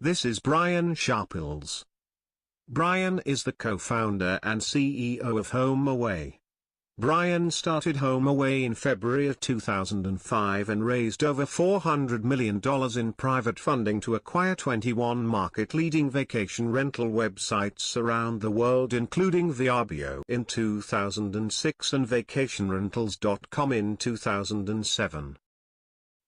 This is Brian Sharples. Brian is the co-founder and CEO of HomeAway. Brian started HomeAway in February of 2005 and raised over $400 million in private funding to acquire 21 market-leading vacation rental websites around the world, including havideo in 2006 and vacationrentals.com in 2007.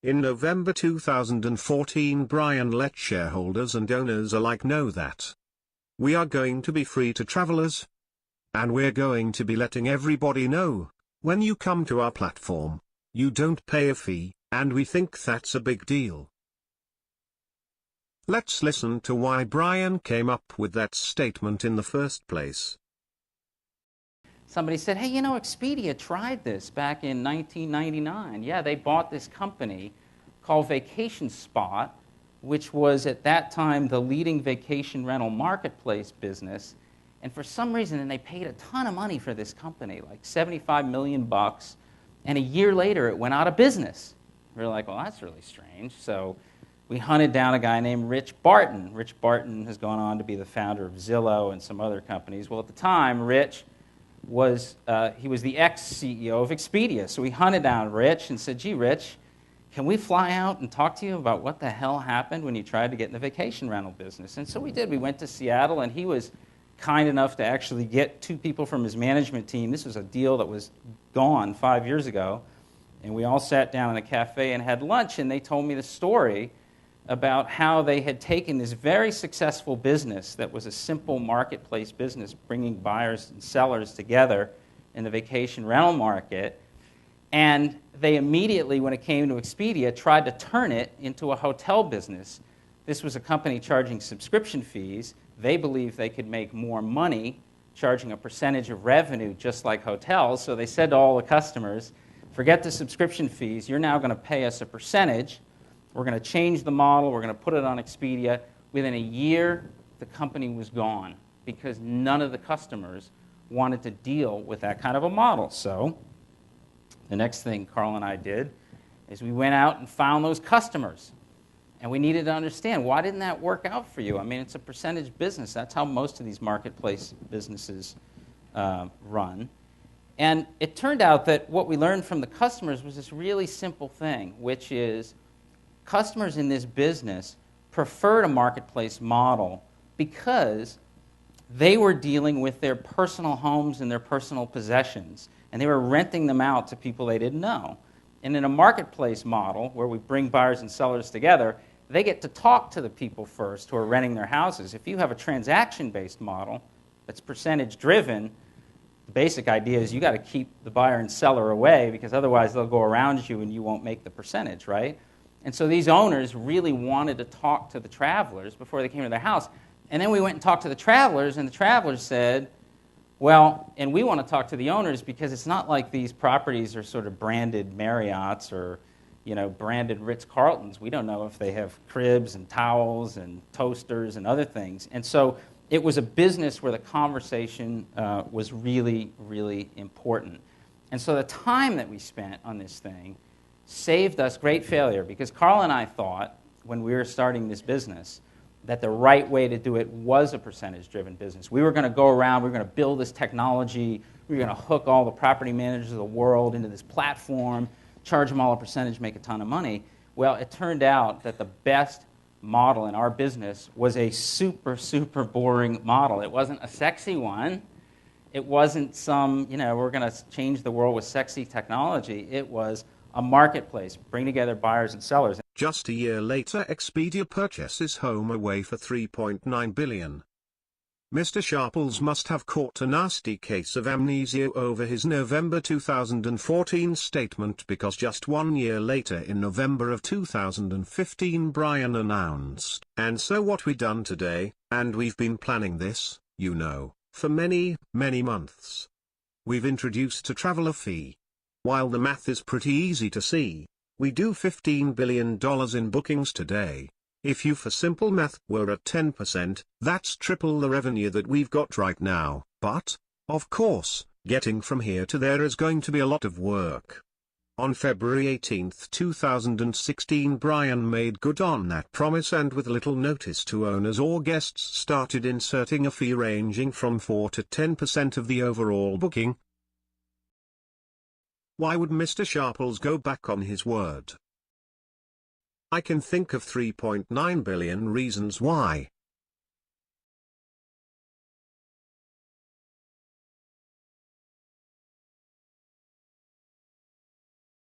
In November 2014, Brian let shareholders and owners alike know that we are going to be free to travelers. And we're going to be letting everybody know, when you come to our platform, you don't pay a fee, and we think that's a big deal. Let's listen to why Brian came up with that statement in the first place. Somebody said, hey, you know, Expedia tried this back in 1999. Yeah, they bought this company called Vacation Spot, which was at that time the leading vacation rental marketplace business. And for some reason, and they paid a ton of money for this company, like $75 million, and a year later it went out of business. We were like, well, that's really strange. So we hunted down a guy named Rich Barton. Rich Barton has gone on to be the founder of Zillow and some other companies. Well, at the time, Rich was the ex-CEO of Expedia. So we hunted down Rich and said, gee, Rich, can we fly out and talk to you about what the hell happened when you tried to get in the vacation rental business? And so we did. We went to Seattle, and he was kind enough to actually get two people from his management team. This was a deal that was gone 5 years ago. And we all sat down in a cafe and had lunch, and they told me the story about how they had taken this very successful business that was a simple marketplace business, bringing buyers and sellers together in the vacation rental market, and they immediately, when it came to Expedia, tried to turn it into a hotel business. This was a company charging subscription fees. They believed they could make more money charging a percentage of revenue just like hotels, so they said to all the customers, forget the subscription fees, you're now going to pay us a percentage. We're going to change the model. We're going to put it on Expedia. Within a year, the company was gone because none of the customers wanted to deal with that kind of a model. So the next thing Carl and I did is we went out and found those customers. And we needed to understand, why didn't that work out for you? I mean, it's a percentage business. That's how most of these marketplace businesses run. And it turned out that what we learned from the customers was this really simple thing, which is customers in this business preferred a marketplace model because they were dealing with their personal homes and their personal possessions, and they were renting them out to people they didn't know. And in a marketplace model, where we bring buyers and sellers together, they get to talk to the people first who are renting their houses. If you have a transaction-based model that's percentage-driven, the basic idea is you got to keep the buyer and seller away because otherwise they'll go around you and you won't make the percentage, right? And so these owners really wanted to talk to the travelers before they came to their house. And then we went and talked to the travelers, and the travelers said, well, and we want to talk to the owners because it's not like these properties are sort of branded Marriotts or, you know, branded Ritz-Carltons. We don't know if they have cribs and towels and toasters and other things. And so it was a business where the conversation was really, really important. And so the time that we spent on this thing saved us great failure because Carl and I thought, when we were starting this business, that the right way to do it was a percentage-driven business. We were going to go around, we were going to build this technology, we were going to hook all the property managers of the world into this platform, charge them all a percentage, make a ton of money. Well, it turned out that the best model in our business was a super, super boring model. It wasn't a sexy one. It wasn't some, you know, we're going to change the world with sexy technology. It was a marketplace, bring together buyers and sellers. Just a year later, Expedia purchases HomeAway for $3.9 billion. Mr. Sharples must have caught a nasty case of amnesia over his November 2014 statement because just 1 year later, in November of 2015, Brian announced, and so what we done today, and we've been planning this, you know, for many, many months. We've introduced a traveler fee. While the math is pretty easy to see, we do $15 billion in bookings today. If you for simple math were at 10%, that's triple the revenue that we've got right now. But, of course, getting from here to there is going to be a lot of work. On February 18, 2016, Brian made good on that promise, and with little notice to owners or guests started inserting a fee ranging from 4 to 10% of the overall booking. Why would Mr. Sharples go back on his word? I can think of 3.9 billion reasons why.